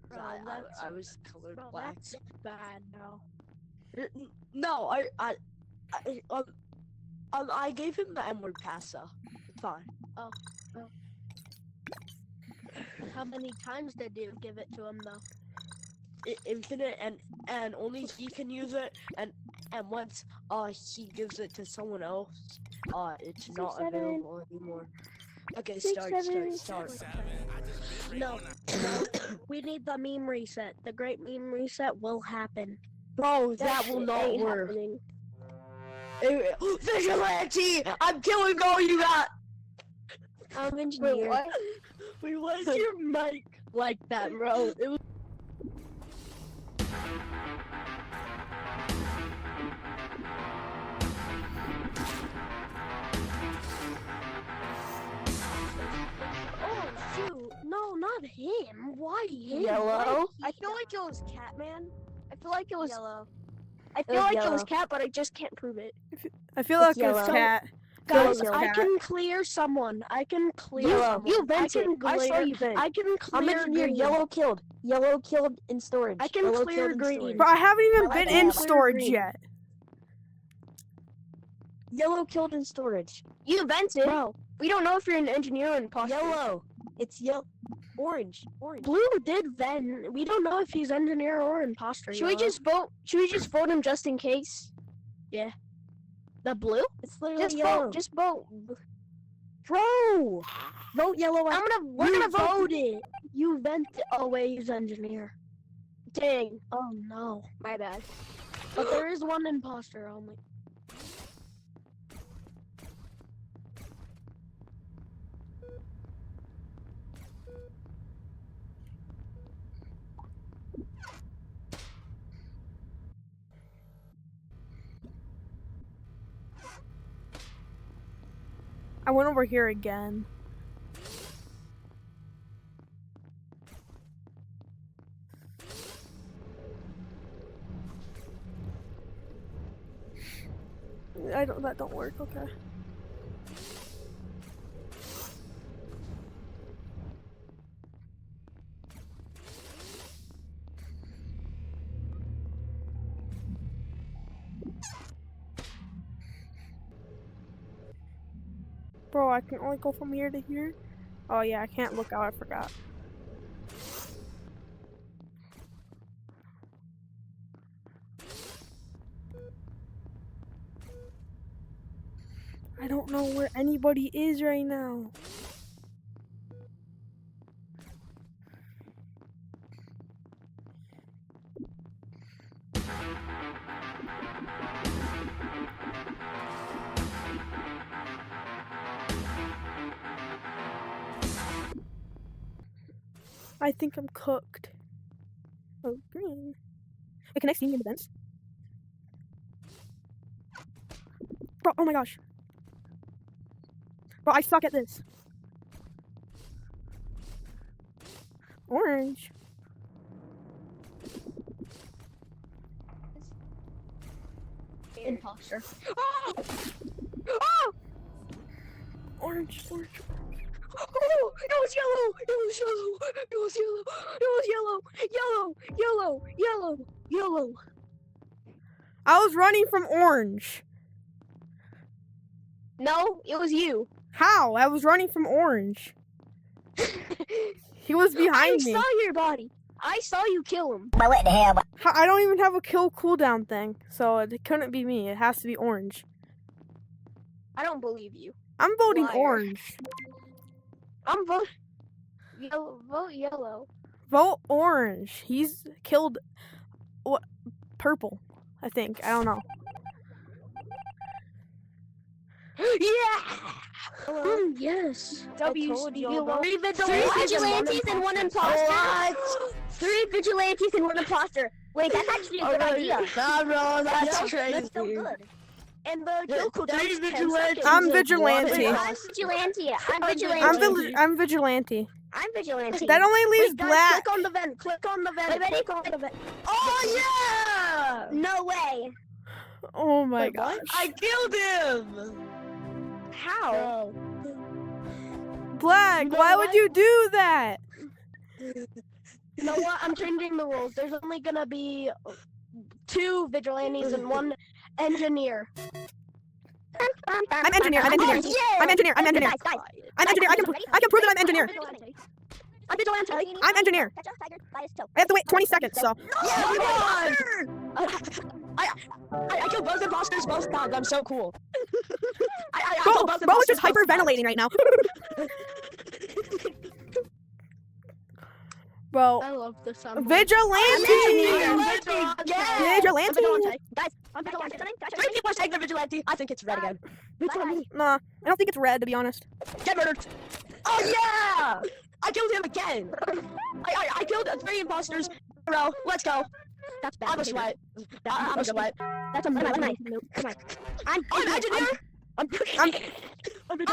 Bro, I was colored bro, black. that's bad, bro. No, I gave him the N-word pass, so it's fine. How many times did you give it to him, though? Infinite, and only he can use it, and once he gives it to someone else, it's not available anymore. Okay, start. No, we need the meme reset. The great meme reset will happen. Bro, that will shit not ain't work. happening. Vigilante! I'm killing all you got! I'm engineer. Wait, why is your mic like that, bro? It was Oh shoot! No, not him. Why him? Yellow. I feel like it was Catman. I feel like it was Yellow. I feel like it was yellow. Cat, but I just can't prove it. I feel like It's it's yellow. cat. Guys, yellow. I can clear someone. I can clear Yellow. someone. You I vent it. can I saw clear. you vent. I can I'm clear engineer. green. Yellow killed. Yellow killed in storage. I can Yellow clear killed in green. storage. Bro, I haven't even I been can in clear storage green. yet. Yellow killed in storage. You vented. Bro, We don't know if you're an engineer or imposter. yellow. It's yellow. Orange. Blue did vent. We don't know if he's engineer or imposter. Should we just vote? Should we just vote him just in case? the blue? It's literally Just yellow. vote. Just vote. Bro. Vote yellow. We're You gonna vote. voted. You vented. Oh wait, he's engineer. Dang. Oh no. My bad. But there is one imposter only. I went over here again. That don't work, okay. Bro, I can only go from here to here? Oh yeah, I can't look out, I forgot. I don't know where anybody is right now. I think I'm cooked. Oh, green. Wait, can I see me in the vents? Bro, oh my gosh. Bro, I suck at this. Orange. Imposter. Orange. Oh, it was yellow. It was yellow. It was yellow. It was yellow. Yellow. Yellow. Yellow. Yellow. I was running from orange. No, it was you. How? I was running from orange. He was behind me. I saw your body. I saw you kill him. I don't even have a kill cooldown thing, so it couldn't be me. It has to be orange. I don't believe you. I'm voting Liar. orange. I'm vote yellow. Vote yellow. Vote orange. He's killed what? Purple, I think. I don't know. Yeah. Yes. W. told you Yellow. about- Three Three vigilantes and one imposter. What? 3 vigilantes and 1 imposter. Wait, that's actually a good idea. Nah, bro, that's That's crazy. still good. And the kill cooldown Three is 10 vigilantes seconds. I'm and vigilante. one I'm imposter. vigilante. I'm I'm, vigilante. I'm vigilante. I'm vigilante. That only leaves Wait, guys, black. click on the vent. Click on the vent. Wait, ready? Click on the vent. Oh yeah! No way. Oh my Wait, gosh. what? I killed him. How? Black, You know why would what? you do that? You know what? I'm changing the rules. There's only gonna be 2 vigilantes and 1 engineer. I'm engineer. I'm engineer. Oh, I'm engineer. I'm engineer. Guys, I'm engineer. I can prove that I'm engineer. I'm vigilante. I'm engineer. I have to wait 20 seconds, so. Yeah, we won! I killed both imposters both times. I'm so cool. I killed both Bro is just imposters both times. hyperventilating right now. Bro, I love this sound. vigilante. Vigilante. Guys, I'm vigilante. 3 people are taking the vigilante. I think it's red again. Nah, I don't think it's red, to be honest. Get murdered. Oh yeah! I killed him again. I killed 3 imposters in a row. Let's go. That's bad. I'm a sweat. I'm a sweat. That's a nice. Come on. I'm engineer. I'm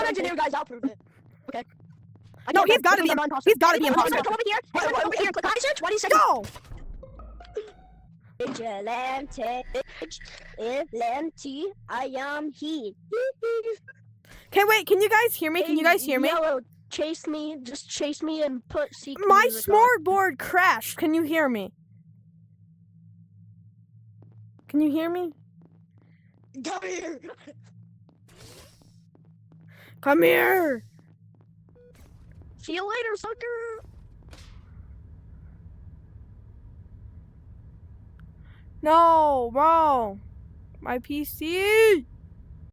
engineer, guys. I'll prove it. Okay. No, he's gotta be. He's gotta be imposter. Come over here. Wait, over here. Click on search. 20 seconds. Go. Vigilante. Vigilante. I am he. Okay, wait. Can you guys hear me? Can you guys hear me? Yellow, chase me. Just chase me and put secret My music on. smortboard crashed. Can you hear me? Can you hear me? Come here. Come here. See you later, sucker. No, bro. My PC.